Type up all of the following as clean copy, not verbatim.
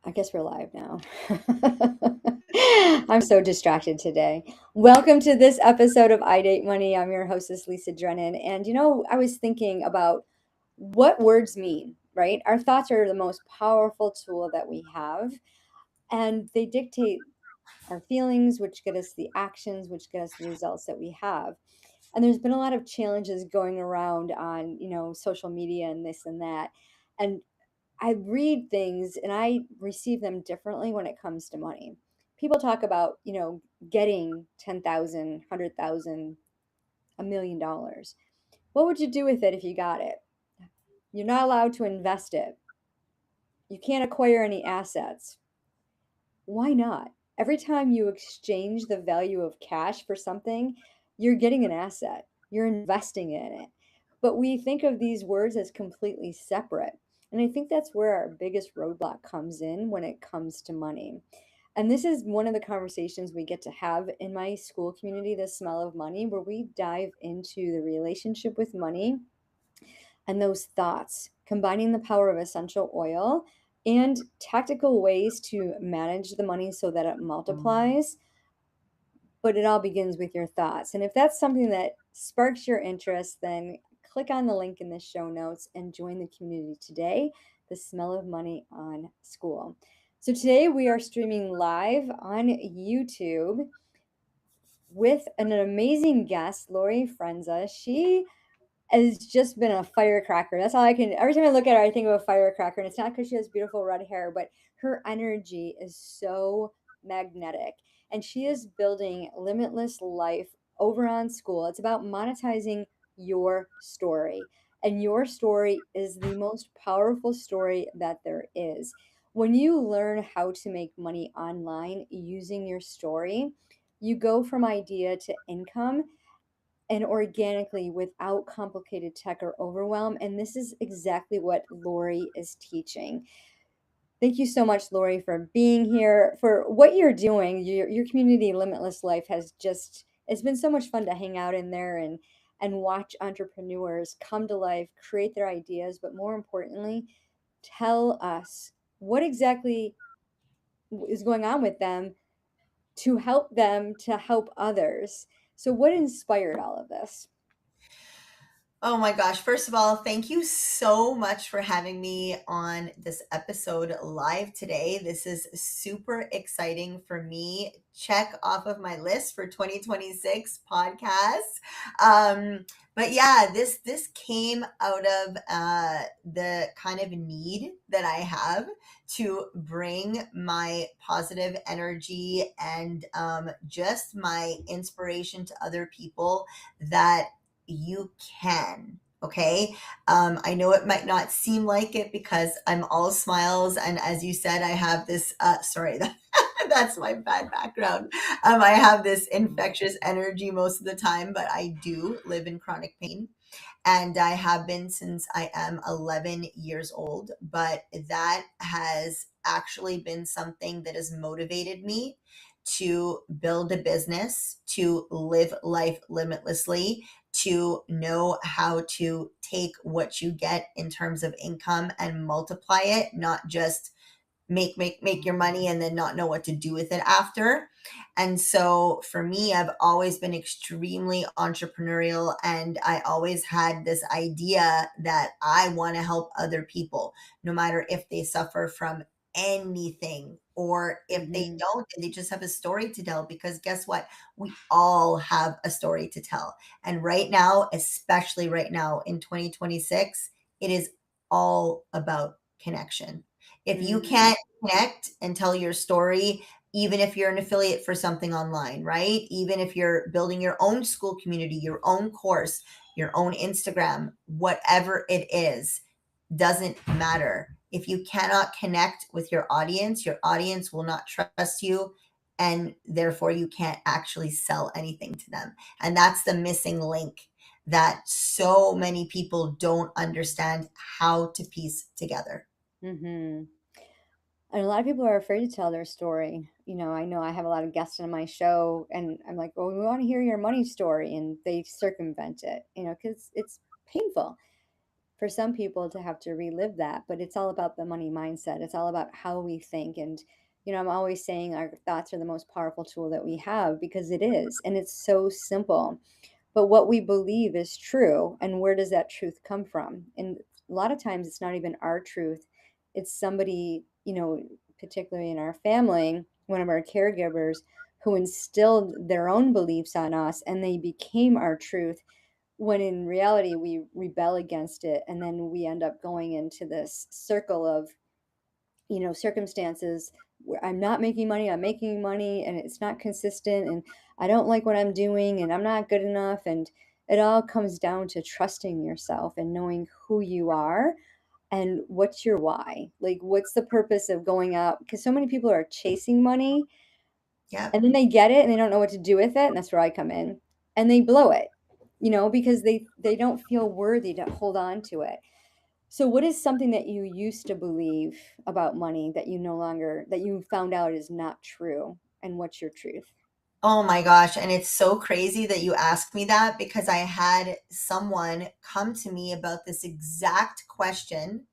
I guess we're live now. I'm so distracted today. Welcome to this episode of I Date Money. I'm your hostess, Lisa Drennan. And I was thinking about what words mean, right? Our thoughts are the most powerful tool that we have, and they dictate our feelings, which get us the actions, which get us the results that we have. And there's been a lot of challenges going around on, social media and this and that. And I read things and I receive them differently when it comes to money. People talk about, getting 10,000, 100,000, $1 million. What would you do with it if you got it? You're not allowed to invest it. You can't acquire any assets. Why not? Every time you exchange the value of cash for something, you're getting an asset, you're investing in it. But we think of these words as completely separate. And I think that's where our biggest roadblock comes in when it comes to money. And this is one of the conversations we get to have in my school community, The Smell of Money, where we dive into the relationship with money and those thoughts, combining the power of essential oil and tactical ways to manage the money so that it multiplies. But it all begins with your thoughts. And if that's something that sparks your interest, then click on the link in the show notes and join the community today, The Smell of Money on School. So today we are streaming live on YouTube with an amazing guest, Lori Frenza. She has just been a firecracker. That's all I can. Every time I look at her, I think of a firecracker. And it's not because she has beautiful red hair, but her energy is so magnetic. And she is building limitless life over on school. It's about monetizing your story. And your story is the most powerful story that there is. When you learn how to make money online using your story, you go from idea to income and organically without complicated tech or overwhelm. And this is exactly what Lori is teaching. Thank you so much, Lori, for being here, for what you're doing. Your community, Limitless Life, has just, it's been so much fun to hang out in there and watch entrepreneurs come to life, create their ideas, but more importantly, tell us what exactly is going on with them to help others. So what inspired all of this? Oh my gosh. First of all, thank you so much for having me on this episode live today. This is super exciting for me. Check off of my list for 2026 podcasts. But yeah, this came out of the kind of need that I have to bring my positive energy and just my inspiration to other people that you can. Okay. I know it might not seem like it because I'm all smiles. And as you said, I have this, sorry, that's my bad background. I have this infectious energy most of the time, but I do live in chronic pain. And I have been since I am 11 years old. But that has actually been something that has motivated me to build a business, to live life limitlessly, to know how to take what you get in terms of income and multiply it, not just make your money and then not know what to do with it after. And so for me, I've always been extremely entrepreneurial, and I always had this idea that I want to help other people, no matter if they suffer from anything or if they Mhm. don't and they just have a story to tell, because guess what, we all have a story to tell. And right now, especially right now in 2026, it is all about connection. If you Mm. can't connect and tell your story, even if you're an affiliate for something online, right? Even if you're building your own school community, your own course, your own Instagram, whatever it is, doesn't matter. If you cannot connect with your audience will not trust you, and therefore you can't actually sell anything to them. And that's the missing link that so many people don't understand how to piece together. Mhm. And a lot of people are afraid to tell their story. I know I have a lot of guests on my show, and I'm like, "Well, we want to hear your money story," and they circumvent it, because it's painful. for some people to have to relive that, but it's all about the money mindset. It's all about how we think. And, I'm always saying our thoughts are the most powerful tool that we have, because it is. And it's so simple. But what we believe is true. And where does that truth come from? And a lot of times it's not even our truth, it's somebody, particularly in our family, one of our caregivers, who instilled their own beliefs on us and they became our truth, when in reality we rebel against it, and then we end up going into this circle of circumstances where I'm not making money, I'm making money, and it's not consistent, and I don't like what I'm doing, and I'm not good enough. And it all comes down to trusting yourself and knowing who you are and what's your why. Like, what's the purpose of going out? Because so many people are chasing money Yep. and then they get it and they don't know what to do with it. And that's where I come in, and they blow it, because they don't feel worthy to hold on to it. So what is something that you used to believe about money that you no longer, that you found out is not true? And what's your truth? Oh my gosh. And it's so crazy that you asked me that, because I had someone come to me about this exact question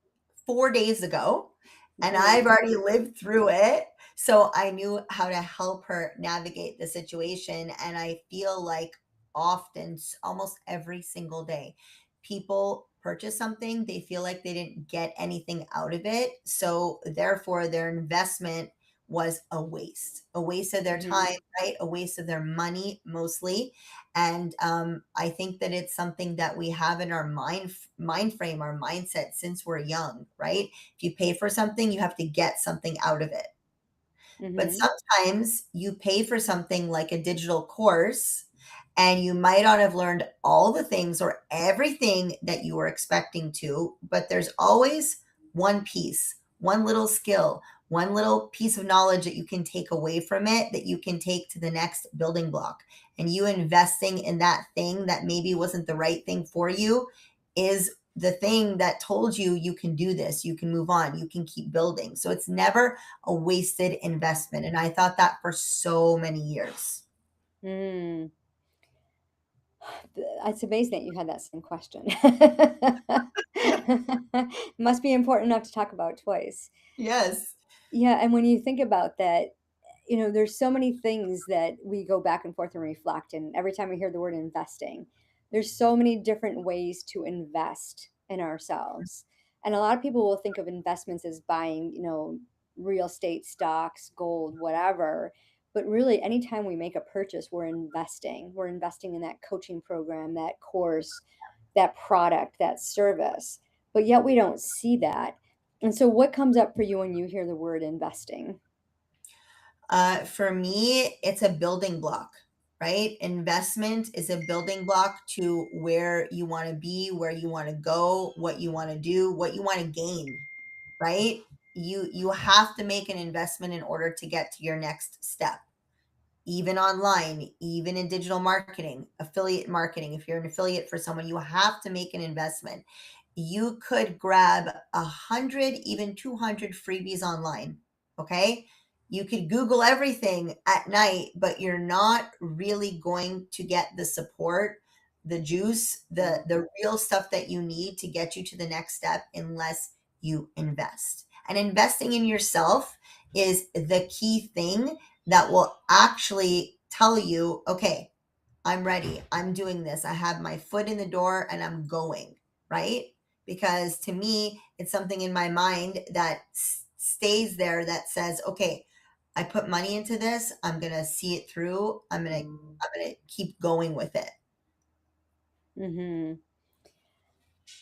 4 days ago, and I've Mm, already lived through it. So I knew how to help her navigate the situation. And I feel like often, almost every single day, people purchase something, they feel like they didn't get anything out of it. So therefore, their investment was a waste of their time, mhm, right? A waste of their money mostly. And I think that it's something that we have in our mind frame, our mindset since we're young, right? If you pay for something, you have to get something out of it. But mhm, sometimes you pay for something like a digital course, and you might not have learned all the things or everything that you were expecting to, but there's always one piece, one little skill, one little piece of knowledge that you can take away from it, that you can take to the next building block. And you investing in that thing that maybe wasn't the right thing for you is the thing that told you you can do this, you can move on, you can keep building. So it's never a wasted investment. And I thought that for so many years. mm. It's amazing that you had that same question. Must be important enough to talk about twice. Yes. Yeah, and when you think about that, there's so many things that we go back and forth and reflect. And every time we hear the word investing, there's so many different ways to invest in ourselves. And a lot of people will think of investments as buying, real estate, stocks, gold, whatever. But really, anytime we make a purchase, we're investing. We're investing in that coaching program, that course, that product, that service. But yet we don't see that. And so, what comes up for you when you hear the word investing? For me, it's a building block, right? Investment is a building block to where you want to be, where you want to go, what you want to do, what you want to gain, right? You have to make an investment in order to get to your next step. Even online, even in digital marketing, affiliate marketing, if you're an affiliate for someone, you have to make an investment. You could grab 100, even 200 freebies online. Okay. You could Google everything at night, but you're not really going to get the support, the juice, the real stuff that you need to get you to the next step unless you invest. And investing in yourself is the key thing that will actually tell you, okay, I'm ready. I'm doing this. I have my foot in the door and I'm going, right? Because to me, it's something in my mind that stays there that says, okay, I put money into this. I'm going to see it through. I'm going to keep going with it. Hmm.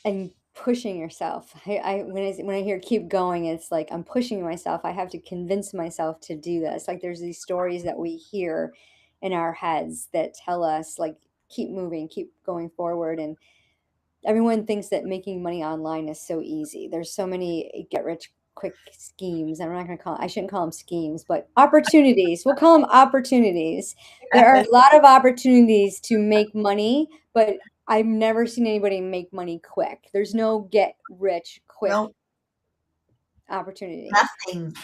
And pushing yourself. When I hear keep going, it's like I'm pushing myself. I have to convince myself to do this. Like there's these stories that we hear in our heads that tell us like keep moving, keep going forward. And everyone thinks that making money online is so easy. There's so many get rich quick schemes. I'm not going to I shouldn't call them schemes, but opportunities. We'll call them opportunities. There are a lot of opportunities to make money, but I've never seen anybody make money quick. There's no get rich quick No, opportunity. nothing.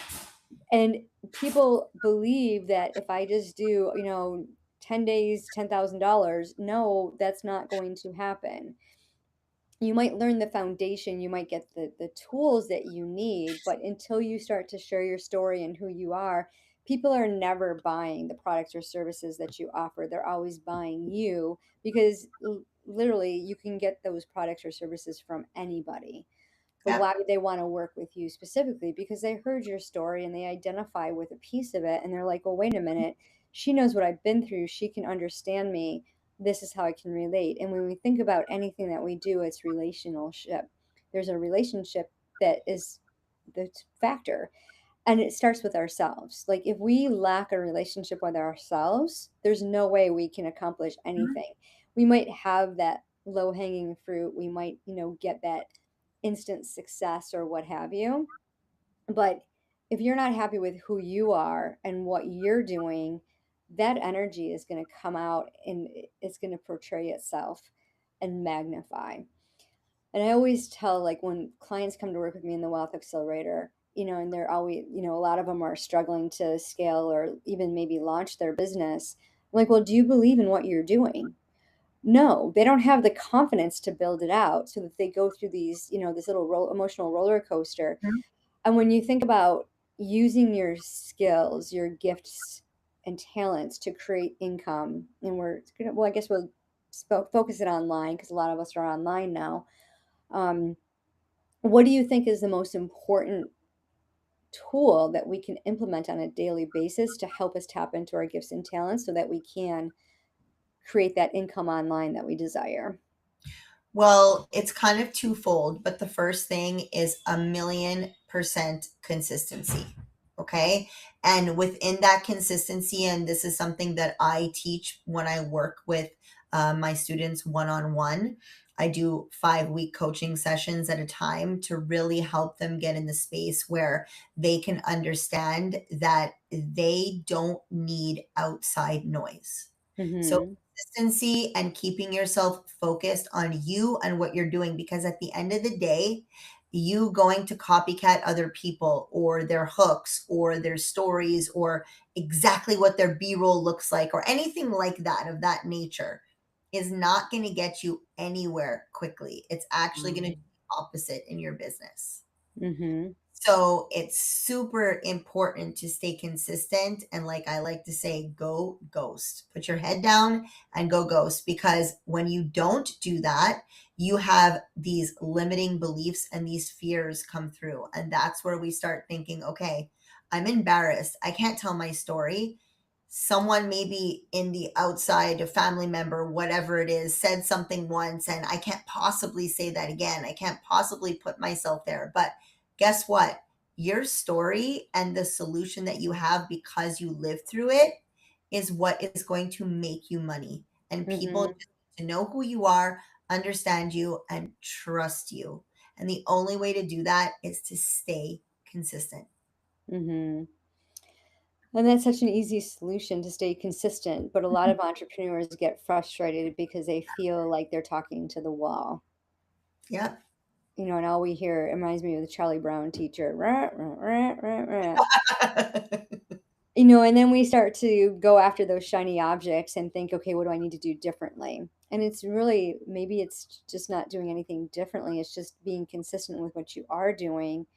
And people believe that if I just do, 10 days, $10,000, no, that's not going to happen. You might learn the foundation, you might get the tools that you need, but until you start to share your story and who you are, people are never buying the products or services that you offer. They're always buying you because literally you can get those products or services from anybody. But Yep. why would they want to work with you specifically? Because they heard your story and they identify with a piece of it and they're like, well, wait a minute, she knows what I've been through. She can understand me. This is how I can relate. And when we think about anything that we do, it's relationship. There's a relationship that is the factor. And it starts with ourselves. Like if we lack a relationship with ourselves, there's no way we can accomplish Mhm. anything. We might have that low hanging fruit. We might, get that instant success or what have you. But if you're not happy with who you are and what you're doing, that energy is going to come out and it's going to portray itself and magnify. And I always tell, like, when clients come to work with me in the Wealth Accelerator, and they're always, a lot of them are struggling to scale or even maybe launch their business. I'm like, well, do you believe in what you're doing? No, they don't have the confidence to build it out, so that they go through these, this little emotional roller coaster. Mhm. And when you think about using your skills, your gifts and talents to create income, and well, I guess we'll focus it online because a lot of us are online now. Um, what do you think is the most important tool that we can implement on a daily basis to help us tap into our gifts and talents so that we can create that income online that we desire? Well, it's kind of twofold, but the first thing is 1,000,000% consistency. Okay. And within that consistency, and this is something that I teach when I work with my students one on one, I do 5-week coaching sessions at a time to really help them get in the space where they can understand that they don't need outside noise. So Mm-hmm. consistency and keeping yourself focused on you and what you're doing, because at the end of the day, you going to copycat other people or their hooks or their stories or exactly what their b-roll looks like or anything like that of that nature is not going to get you anywhere quickly. It's actually going to do the opposite in your business. Mm-hmm. So it's super important to stay consistent. And like I like to say, go ghost. Put your head down and go ghost. Because when you don't do that, you have these limiting beliefs and these fears come through. And that's where we start thinking, okay, I'm embarrassed. I can't tell my story. Someone maybe in the outside, a family member, whatever it is, said something once, and I can't possibly say that again. I can't possibly put myself there. But guess what? Your story and the solution that you have because you lived through it is what is going to make you money. And people Mm-hmm. just need to know who you are, understand you, and trust you. And the only way to do that is to stay consistent. Mm-hmm. And that's such an easy solution to stay consistent, but a lot of entrepreneurs get frustrated because they feel like they're talking to the wall. Yep. And all we hear, it reminds me of the Charlie Brown teacher. "Rah, rah, rah, rah, rah." And then we start to go after those shiny objects and think, okay, what do I need to do differently? And it's really, maybe it's just not doing anything differently. It's just being consistent with what you are doing.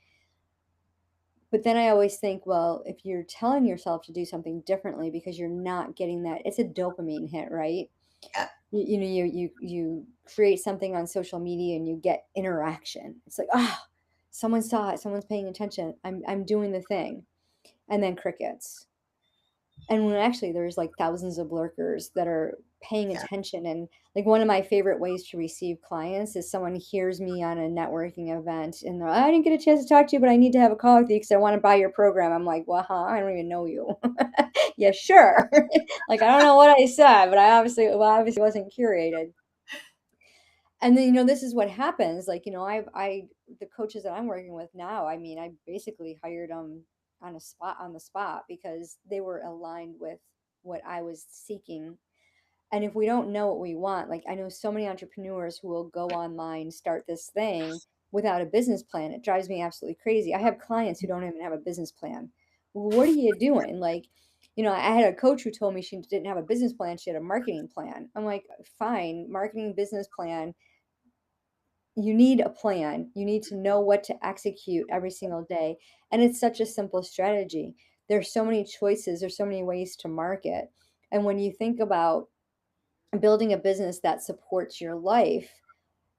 But then I always think, well, if you're telling yourself to do something differently because you're not getting that, it's a dopamine hit, right? Yep. You create something on social media and you get interaction. It's like, ah, someone saw it, someone's paying attention. I'm doing the thing. And then crickets. And when actually there's like thousands of lurkers that are paying Yep. attention. And like one of my favorite ways to receive clients is someone hears me on a networking event and they're, I didn't get a chance to talk to you, but I need to have a call with you because I want to buy your program. I'm like, well, huh? I don't even know you. Yeah, sure. Like, I don't know what I said, but I obviously wasn't curated. And then, this is what happens. Like, the coaches that I'm working with now, I mean, I basically hired them on the spot because they were aligned with what I was seeking. And if we don't know what we want, like I know so many entrepreneurs who will go online, start this thing without a business plan. It drives me absolutely crazy. I have clients who don't even have a business plan. What are you doing? Like, I had a coach who told me she didn't have a business plan, she had a marketing plan. I'm like, fine, marketing business plan, you need a plan. You need to know what to execute every single day. And it's such a simple strategy. There's so many choices, there's so many ways to market. And when you think about building a business that supports your life,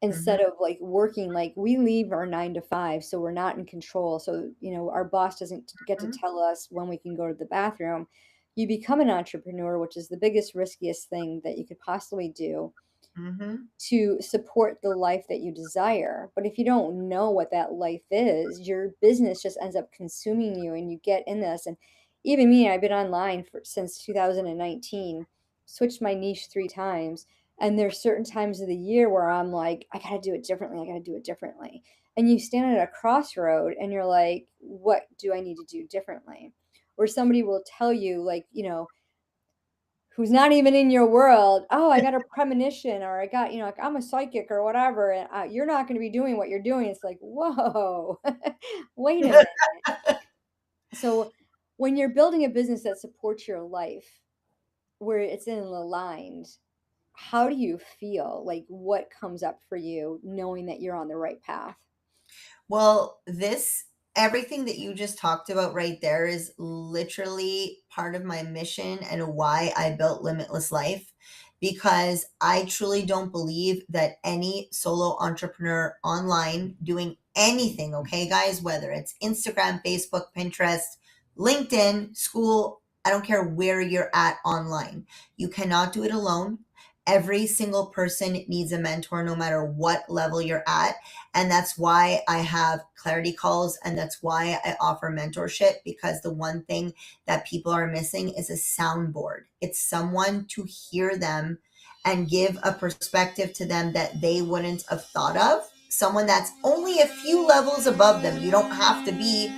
Mhm, instead of like working, like we leave our 9 to 5, so we're not in control. So, our boss doesn't get to mhm, tell us when we can go to the bathroom. You become an entrepreneur, which is the biggest, riskiest thing that you could possibly do mhm. to support the life that you desire. But if you don't know what that life is, your business just ends up consuming you and you get in this. And even me, I've been online since 2019, switched my niche 3 times. And there's certain times of the year where I'm like, I got to do it differently. I got to do it differently. And you stand at a crossroad and you're like, what do I need to do differently? Or somebody will tell you, like, who's not even in your world, "Oh, I got a premonition," or "I got," like, "I'm a psychic," or whatever, and, "You're not gonna be doing what you're doing." It's like, "Whoa, wait a minute." So, when you're building a business that supports your life, where it's in aligned, how do you feel? Like, what comes up for you knowing that you're on the right path? Well, everything that you just talked about right there is literally part of my mission and why I built Limitless Life, because I truly don't believe that any solo entrepreneur online doing anything, okay, guys, whether it's Instagram, Facebook, Pinterest, LinkedIn, school, I don't care where you're at online, you cannot do it alone. Every single person needs a mentor, no matter what level you're at. And that's why I have clarity calls, and that's why I offer mentorship, because the one thing that people are missing is a soundboard. It's someone to hear them and give a perspective to them that they wouldn't have thought of. Someone that's only a few levels above them. You don't have to be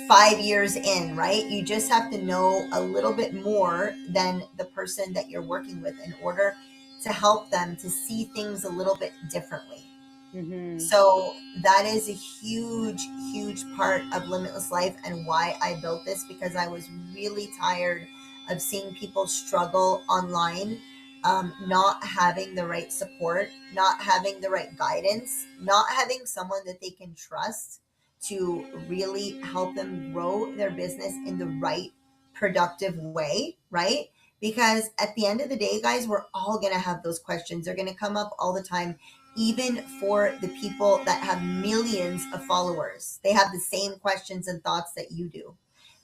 5 years in, right? You just have to know a little bit more than the person that you're working with in order to help them to see things a little bit differently. Mhm. So that is a huge, huge part of Limitless Life and why I built this, because I was really tired of seeing people struggle online, not having the right support, not having the right guidance, not having someone that they can trust to really help them grow their business in the right, productive way, right? Because at the end of the day, guys, we're all going to have those questions. They're going to come up all the time, even for the people that have millions of followers. They have the same questions and thoughts that you do.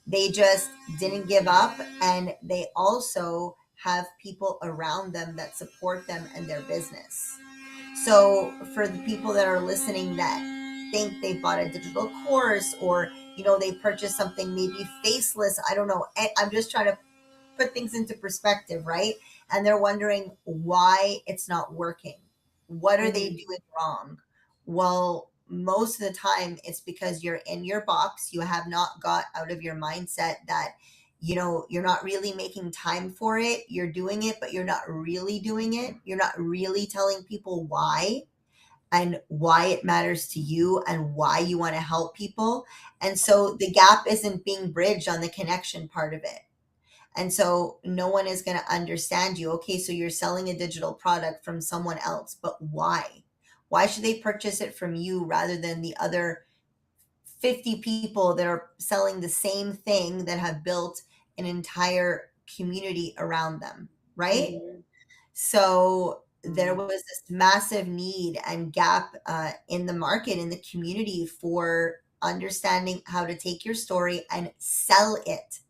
They just didn't give up, and they also have people around them that support them and their business. So, for the people that are listening that think they bought a digital course, or they purchased something maybe faceless, I don't know. I'm just trying to put things into perspective, right? And they're wondering why it's not working. What are they Mhm. doing wrong? Well, most of the time it's because you're in your box. You have not got out of your mindset that you're not really making time for it. You're doing it, but you're not really doing it. You're not really telling people why and why it matters to you and why you want to help people. And so the gap isn't being bridged on the connection part of it. And so no one is going to understand you. Okay, so you're selling a digital product from someone else, but why? Why should they purchase it from you rather than the other 50 people that are selling the same thing that have built an entire community around them, right? Mhm. So there Mhm. was this massive need and gap in the market, in the community, for understanding how to take your story and sell it,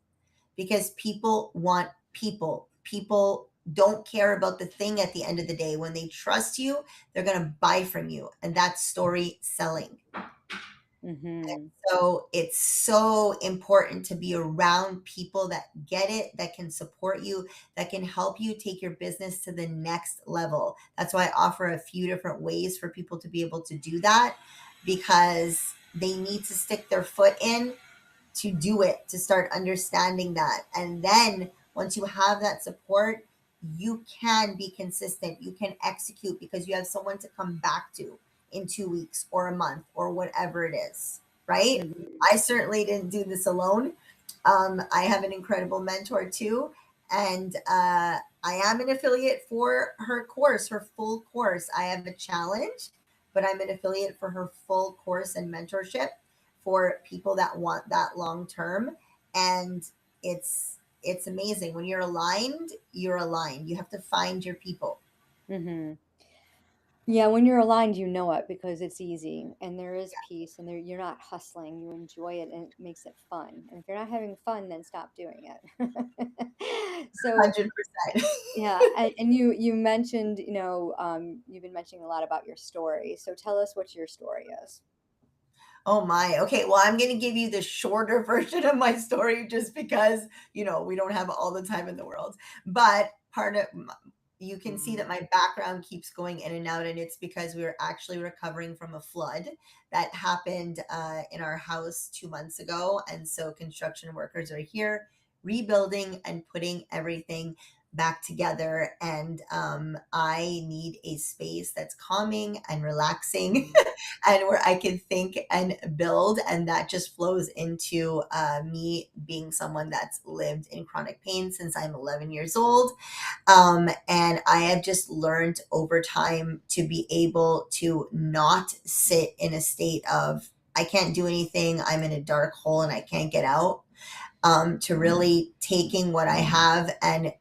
because people want people. People don't care about the thing at the end of the day. When they trust you, they're going to buy from you. And that's story selling. Mhm. So it's so important to be around people that get it, that can support you, that can help you take your business to the next level. That's why I offer a few different ways for people to be able to do that, because they need to stick their foot in to do it, to start understanding that. And then once you have that support, you can be consistent, you can execute, because you have someone to come back to in 2 weeks or a month or whatever it is, right? Mhm. I certainly didn't do this alone. I have an incredible mentor too. And I am an affiliate for her course, her full course. I have a challenge but I'm an affiliate for her full course and mentorship for people that want that long term. And it's amazing. When you're aligned, you're aligned. You have to find your people. Hmm. Yeah, when you're aligned, you know it because it's easy and there is peace and you're not hustling. You enjoy it and it makes it fun. And if you're not having fun, then stop doing it. So 100%. yeah, and you mentioned, you've been mentioning a lot about your story. So tell us what your story is. Oh my. Okay. Well, I'm going to give you the shorter version of my story just because, we don't have all the time in the world. But you can see that my background keeps going in and out, and it's because we were actually recovering from a flood that happened in our house 2 months ago. And so construction workers are here rebuilding and putting everything back together. And I need a space that's calming and relaxing and where I can think and build. And that just flows into me being someone that's lived in chronic pain since I'm 11 years old. And I have just learned over time to be able to not sit in a state of, I can't do anything, I'm in a dark hole and I can't get out. To really taking what I have and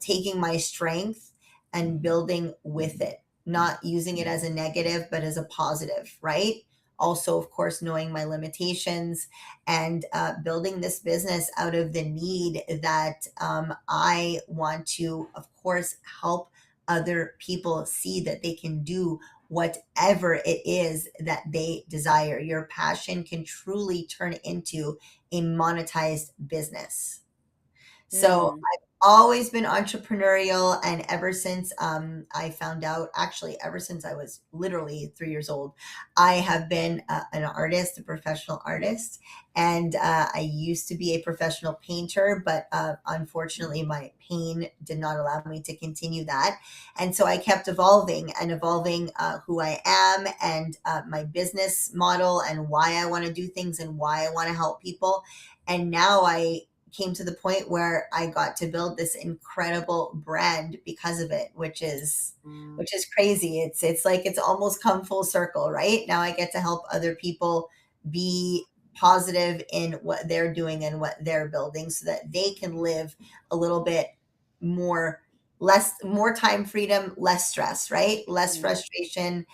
taking my strength and building with it, not using it as a negative, but as a positive, right? Also, of course, knowing my limitations and building this business out of the need that I want to, of course, help other people see that they can do whatever it is that they desire. Your passion can truly turn into a monetized business. So Mm, I've always been entrepreneurial, and ever since I found out, actually, ever since I was literally 3 years old, I have been an artist, a professional artist, and I used to be a professional painter, but unfortunately, my pain did not allow me to continue that, and so I kept evolving and evolving who I am and my business model and why I want to do things and why I want to help people, and now I came to the point where I got to build this incredible brand because of it, which is crazy. It's like it's almost come full circle, right? Now I get to help other people be positive in what they're doing and what they're building so that they can live a little bit more more time freedom, less stress, right? Less mm, frustration.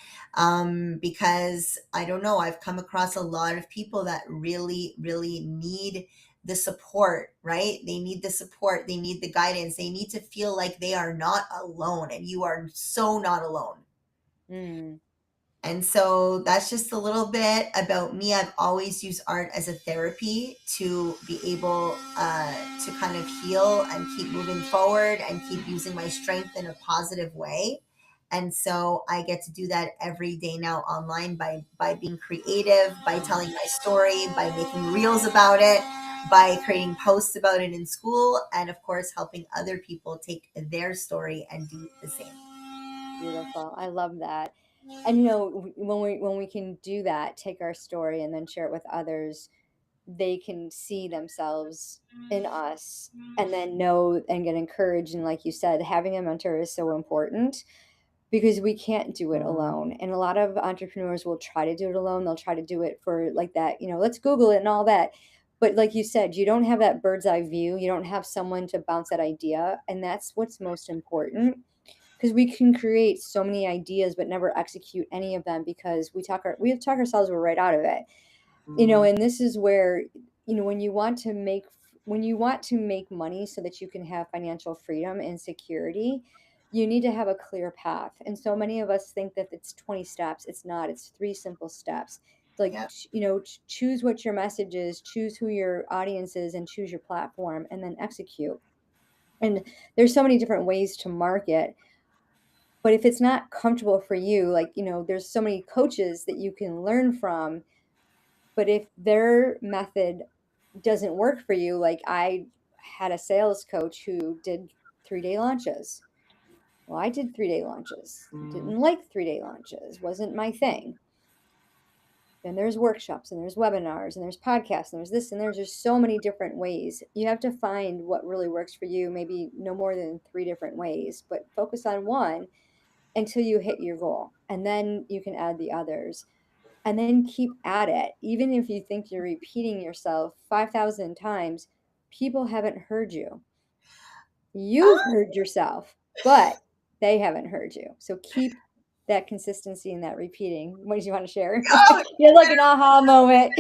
Because I don't know, I've come across a lot of people that really, really need the support, right? They need the support, they need the guidance, they need to feel like they are not alone, and you are so not alone. mm, And so that's just a little bit about me. I've always used art as a therapy to be able to kind of heal and keep moving forward and keep using my strength in a positive way. And so I get to do that every day now online by being creative, by telling my story, by making reels about it, by creating posts about it in school, and of course helping other people take their story and do the same. beautiful. I love that. And when we can do that, take our story and then share it with others, they can see themselves in us and then know and get encouraged. And like you said, having a mentor is so important because we can't do it alone. And a lot of entrepreneurs will try to do it alone. They'll try to do it for like that, let's Google it and all that. But like you said, you don't have that bird's eye view. You don't have someone to bounce that idea. And that's what's most important because we can create so many ideas but never execute any of them because we talk ourselves right out of it. And this is where, when you want to make money so that you can have financial freedom and security, you need to have a clear path. And so many of us think that it's 20 steps. It's not. It's three simple steps. Like, Yeah. choose what your message is, choose who your audience is, and choose your platform, and then execute. And there's so many different ways to market, but if it's not comfortable for you, like, there's so many coaches that you can learn from, but if their method doesn't work for you, like I had a sales coach who did 3-day launches. Well, I did 3-day launches. Didn't like 3-day launches. Wasn't my thing. Then there's workshops and there's webinars and there's podcasts and there's this and there's just so many different ways. You have to find what really works for you, maybe no more than 3 different ways, but focus on one until you hit your goal. And then you can add the others and then keep at it. Even if you think you're repeating yourself 5,000 times, people haven't heard you. You've heard yourself, but they haven't heard you. So keep that consistency and that repeating. What did you want to share? Oh, You're like an aha moment.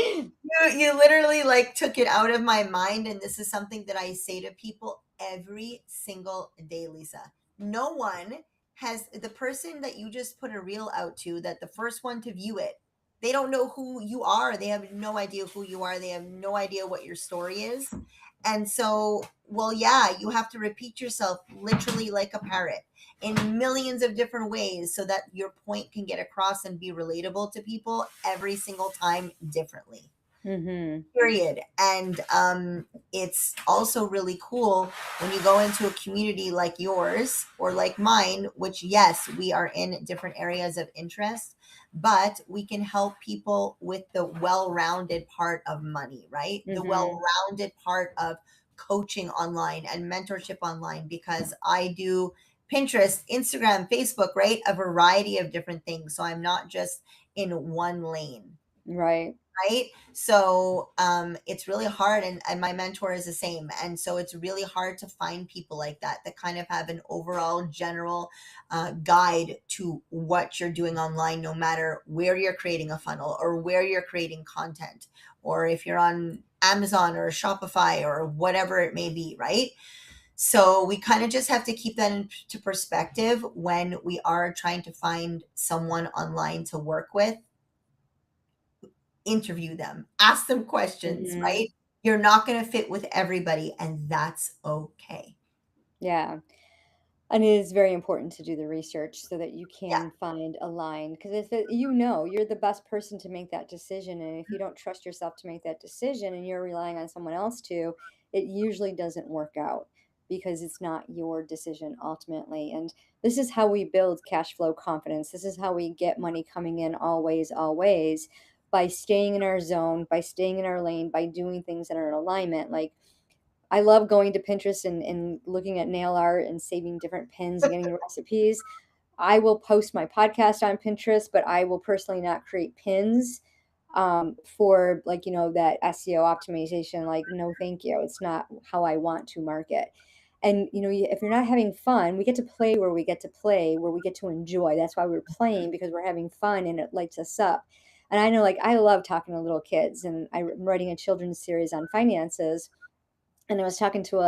you literally like took it out of my mind, and this is something that I say to people every single day, Lisa. No one has the person that you just put a reel out to, that the first one to view it, they don't know who you are. They have no idea who you are. They have no idea what your story is. And so, well, yeah, you have to repeat yourself literally like a parrot in millions of different ways so that your point can get across and be relatable to people every single time differently. Mm-hmm. Period. And it's also really cool when you go into a community like yours or like mine, which, yes, we are in different areas of interest, but we can help people with the well-rounded part of money, right? The Mm-hmm. well-rounded part of coaching online and mentorship online, because I do Pinterest, Instagram, Facebook, right? A variety of different things. So I'm not just in one lane, Right. right? So it's really hard, and my mentor is the same, and so it's really hard to find people like that kind of have an overall general guide to what you're doing online, no matter where you're creating a funnel or where you're creating content, or if you're on Amazon or Shopify or whatever it may be, right? So we kind of just have to keep that into perspective when we are trying to find someone online to work with. Interview them, ask them questions, Mm-hmm. right? You're not going to fit with everybody, and that's okay. Yeah. And it is very important to do the research so that you Yeah. can find a line. Because if you're the best person to make that decision, and if you don't trust yourself to make that decision and you're relying on someone else to, it usually doesn't work out because it's not your decision ultimately. And this is how we build cash flow confidence. This is how we get money coming in always, always, by staying in our zone, by staying in our lane, by doing things that are in alignment. Like, I love going to Pinterest and looking at nail art and saving different pins and getting recipes. I will post my podcast on Pinterest, but I will personally not create pins for, like, that SEO optimization. Like, no, thank you. It's not how I want to market. And if you're not having fun, we get to play where we get to play, where we get to enjoy. That's why we're playing, because we're having fun and it lights us up. And I know, like, I love talking to little kids, and I'm writing a children's series on finances, and I was talking to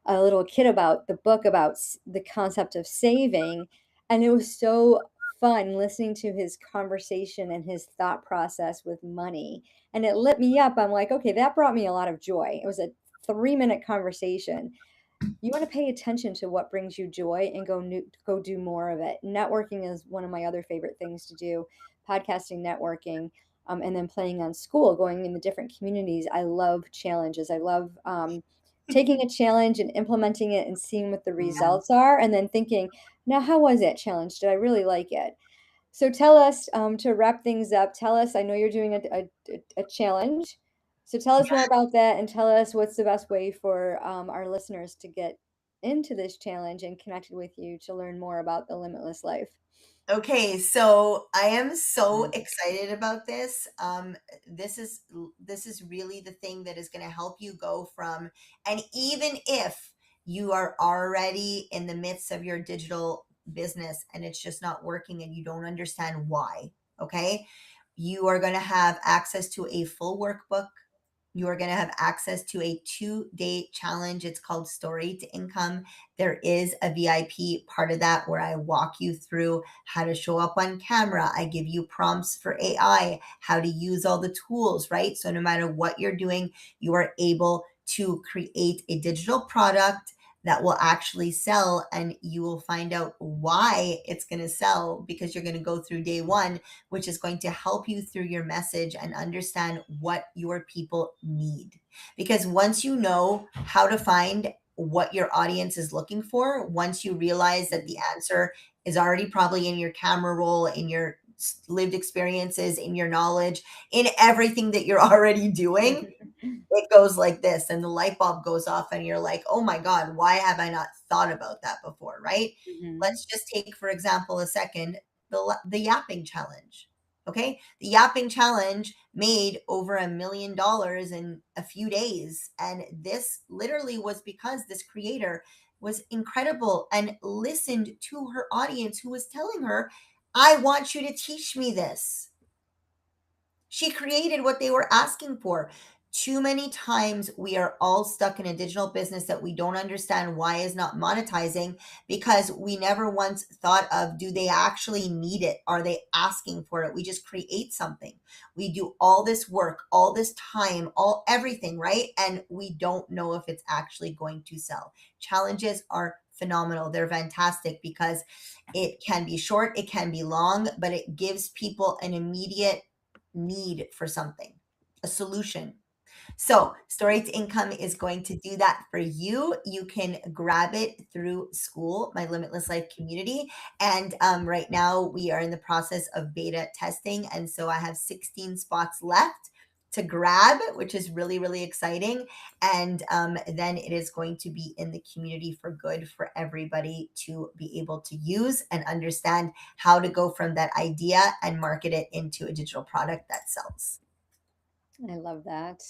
a little kid about the book about the concept of saving, and it was so fun listening to his conversation and his thought process with money, and it lit me up. I'm like, okay, that brought me a lot of joy. It was a 3-minute conversation. You want to pay attention to what brings you joy and go do more of it. Networking is one of my other favorite things to do. Podcasting, networking, and then playing on school, going in the different communities. I love challenges. I love taking a challenge and implementing it and seeing what the Yeah. results are, and then thinking, now, how was that challenge? Did I really like it? So tell us, to wrap things up, tell us, I know you're doing a challenge. So tell us more about that, and tell us what's the best way for our listeners to get into this challenge and connected with you to learn more about the limitless life. Okay, so I am so excited about this. This is really the thing that is going to help you go from, and even if you are already in the midst of your digital business and it's just not working and you don't understand why, okay? You are going to have access to a full workbook. You are going to have access to a 2-day challenge. It's called Story to Income. There is a VIP part of that where I walk you through how to show up on camera. I give you prompts for AI, how to use all the tools, right? So no matter what you're doing, you are able to create a digital product that will actually sell, and you will find out why it's going to sell, because you're going to go through day one, which is going to help you through your message and understand what your people need. Because once you know how to find what your audience is looking for, once you realize that the answer is already probably in your camera roll, in your lived experiences, in your knowledge, in everything that you're already doing, it goes like this, and the light bulb goes off, and you're like, oh my God, why have I not thought about that before? Right? Mhm. Let's just take, for example, a second, the yapping challenge. Okay. The yapping challenge made over $1 million in a few days. And this literally was because this creator was incredible and listened to her audience who was telling her, I want you to teach me this. She created what they were asking for. Too many times we are all stuck in a digital business that we don't understand why is not monetizing, because we never once thought of, do they actually need it? Are they asking for it? We just create something. We do all this work, all this time, all everything, right? And we don't know if it's actually going to sell. Challenges are phenomenal. They're fantastic because it can be short, it can be long, but it gives people an immediate need for something, a solution. So, Story to Income is going to do that for you. You can grab it through School, my Limitless Life community. And right now, we are in the process of beta testing. And so, I have 16 spots left to grab, which is really, really exciting. And then it is going to be in the community for good for everybody to be able to use and understand how to go from that idea and market it into a digital product that sells. I love that.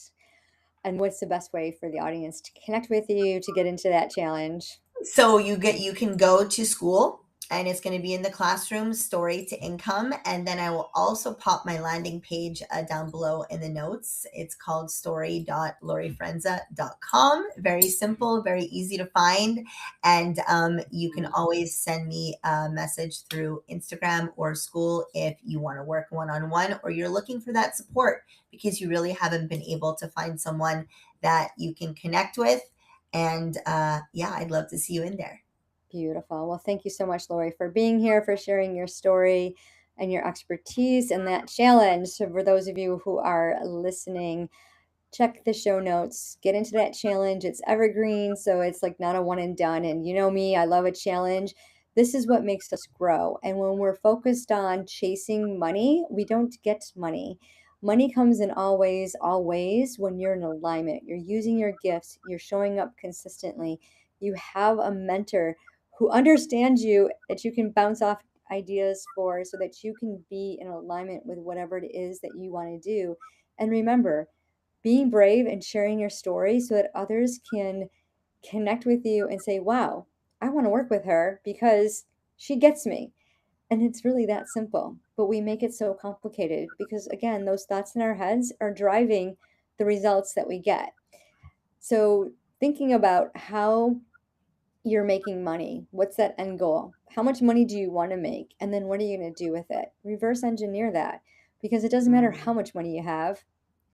And what's the best way for the audience to connect with you to get into that challenge? So you can go to School, and it's going to be in the classroom, Story to Income, and then I will also pop my landing page down below in the notes. It's called story.lorifrenza.com. Very simple, very easy to find, and you can always send me a message through Instagram or School if you want to work one-on-one, or you're looking for that support because you really haven't been able to find someone that you can connect with. And yeah, I'd love to see you in there. Beautiful. Well, thank you so much, Lori, for being here, for sharing your story and your expertise and that challenge. So, for those of you who are listening, check the show notes, get into that challenge. It's evergreen, so it's like not a one and done. And you know me, I love a challenge. This is what makes us grow. And when we're focused on chasing money, we don't get money. Money comes in all ways when you're in alignment. You're using your gifts, you're showing up consistently. You have a mentor who understands you that you can bounce off ideas for so that you can be in alignment with whatever it is that you want to do. And remember, being brave and sharing your story so that others can connect with you and say, wow, I want to work with her because she gets me. And it's really that simple. But we make it so complicated because, again, those thoughts in our heads are driving the results that we get. So, thinking about how you're making money, what's that end goal? How much money do you want to make? And then what are you going to do with it? Reverse engineer that because it doesn't matter how much money you have.